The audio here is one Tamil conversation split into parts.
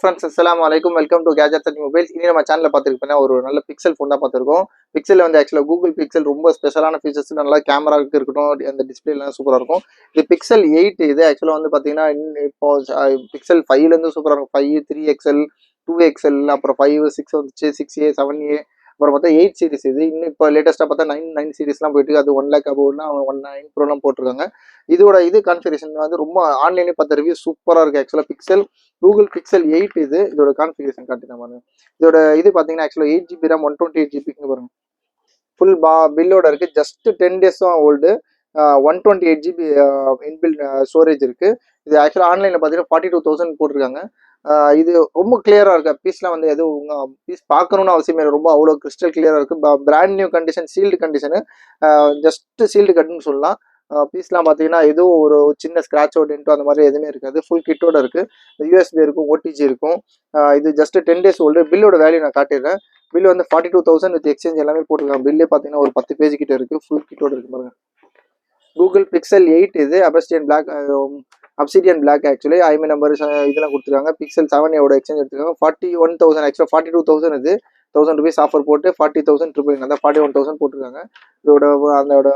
ஃப்ரெண்ட்ஸ் அஸ்ஸலாமு அலைக்கும் welcome to gadgets and mobiles. இனி நம்ம சேனலில் பார்த்துருப்போம் ஒரு நல்ல பிக்சல் ஃபோன் தான் பார்த்துருக்கோம். பிக்சல் வந்து ஆக்சுவலாக கூகுள் பிக்சல் ரொம்ப ஸ்பெஷலான ஃபீச்சர்ஸ், நல்லா கேமராவுக்கு இருக்கட்டும், அந்த டிஸ்பிளேலாம் சூப்பராக இருக்கும். இது பிக்சல் 8. இது ஆக்சுவலாக வந்து பார்த்தீங்கன்னா இப்போ பிக்சல் 5லேருந்து சூப்பராக இருக்கும். 5, 3XL, 2XL, அப்புறம் 5, 6 வந்துச்சு, 6A, 7A, அப்புறம் பார்த்தா 8 சீரிஸ். இது இன்னும் இப்போ லேட்டஸ்ட்டாக பார்த்தா 9 சீரிஸ்லாம் போயிட்டு அது 1 லேக் அபோவ்னா 9 ப்ரோலாம் போட்டிருக்காங்க. இதோட கான்ஃபிகரேஷன் வந்து ரொம்ப ஆன்லைனே பார்த்த ரிவ்யூ சூப்பராக இருக்குது. ஆக்சுவலாக பிக்சல் கூகுள் பிக்சல் 8 இதோட கான்ஃபிகரேஷன் காட்டுறேன் பாருங்க. இதோட பார்த்தீங்கன்னா ஆக்சுவலாக 8 GB RAM, 128 GB பாருங்க. ஃபுல் பில்லோட இருக்கு. ஜஸ்ட் 10 days தான் ஓல்டு. 128 GB இன்பில்ட் ஸ்டோரேஜ் இருக்கு. இது ஆக்சுவலாக ஆன்லைனில் பார்த்தீங்கன்னா 42,000 போட்டிருக்காங்க. இது ரொம்ப கிளியராக இருக்கு. பீஸ்லாம் வந்து எதுவும் பீஸ் பார்க்கணும்னு அவசியமே இல்லை. ரொம்ப அவ்வளோ கிறிஸ்டல் கிளியராக இருக்கு. பிராண்ட் நியூ கண்டிஷன், சீல்டு கண்டிஷனு, ஜஸ்ட் சீல்டு கட்டுன்னு சொல்லலாம். பீஸ்லாம் பார்த்தீங்கன்னா எதுவும் ஒரு சின்ன ஸ்க்ராட்சோ டென்ட்டோ அந்த மாதிரி எதுவுமே இருக்காது. ஃபுல் கிட்டோட இருக்கு. யூஎஸ்பி இருக்கும், ஓடிஜி இருக்கும். இது ஜஸ்ட் 10 days ஓல்டு. பில்லோட வேல்யூ நான் காட்டிடுறேன். பில் வந்து 42,000 வித் எக்ஸ்சேஞ்ச் எல்லாமே போட்டிருக்காங்க. பில்லே பார்த்தீங்கன்னா ஒரு 10 பேஜ் கிட்ட இருக்கு. ஃபுல் கிட்டோட இருக்கு பாருங்க. கூகுள் பிக்சல் 8 இது அப்சிடியன் பிளாக் ஆக்சுவலி ஐமி நம்பர் இதெல்லாம் கொடுத்துருக்காங்க. பிக்சல் 7 எக்ஸ்சேஞ்ச் எடுத்துருக்காங்க. 41,000 ஆக்சுவலாக 42,000 இது 1000 rupees ஆஃபர் போட்டு 40,000 ட்ரிபிள் அந்த 41,000 போட்டிருக்காங்க. இதோட அதோட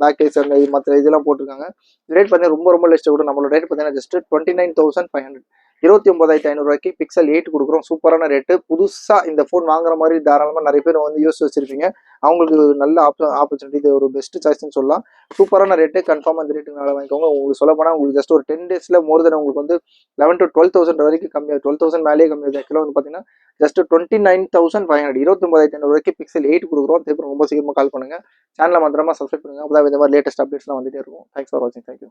பேக் கேஸ் அந்த மற்ற இதெல்லாம் போட்டிருக்காங்க. ரேட் பார்த்தீங்கன்னா ரொம்ப ரொம்ப லிஸ்ட் கூட நம்மளோட ரேட் பார்த்தீங்கன்னா ஜஸ்ட் 29,500, 29,500 பிக்சல் 8 கொடுக்குறோம். சூப்பரான ரேட்டு. புதுசாக இந்த ஃபோன் வாங்குற மாதிரி தாராளமாக நிறைய பேர் வந்து யோசிச்சு வச்சிருப்பீங்க. அவங்களுக்கு நல்ல ஆப்பர்ச்சுனிட்டி. இது ஒரு பெஸ்ட் சாய்ஸ்ன்னு சொல்லலாம். சூப்பரான ரேட்டு. கன்ஃபார்மாக இந்த ரேட்டுக்கு நல்லா வாங்கிக்கோங்க. உங்களுக்கு சொல்ல போனால் உங்களுக்கு ஜஸ்ட் ஒரு 10 days மோர் தென் உங்களுக்கு வந்து 11,000 to 12,000 வரைக்கும் கம்மியாக, 12,000 மேலேயே கம்மியாக. ஆக்சுவலாக வந்து பார்த்தீங்கன்னா ஜஸ்ட் 29,500, 29,500 பிக்சல் 8 கொடுக்குறோம். திருப்பி ரொம்ப சீக்கிரமாக கால் பண்ணுங்க. சேனலை மாத்திரமா சப்ஸ்கிரைப் பண்ணுங்க. அப்போ இந்த மாதிரி லேட்டஸ்ட் அப்டேட்ஸ்லாம் வந்துட்டே இருக்கும். தேங்க்ஸ் ஃபார் வாட்சிங். தேங்க்யூ.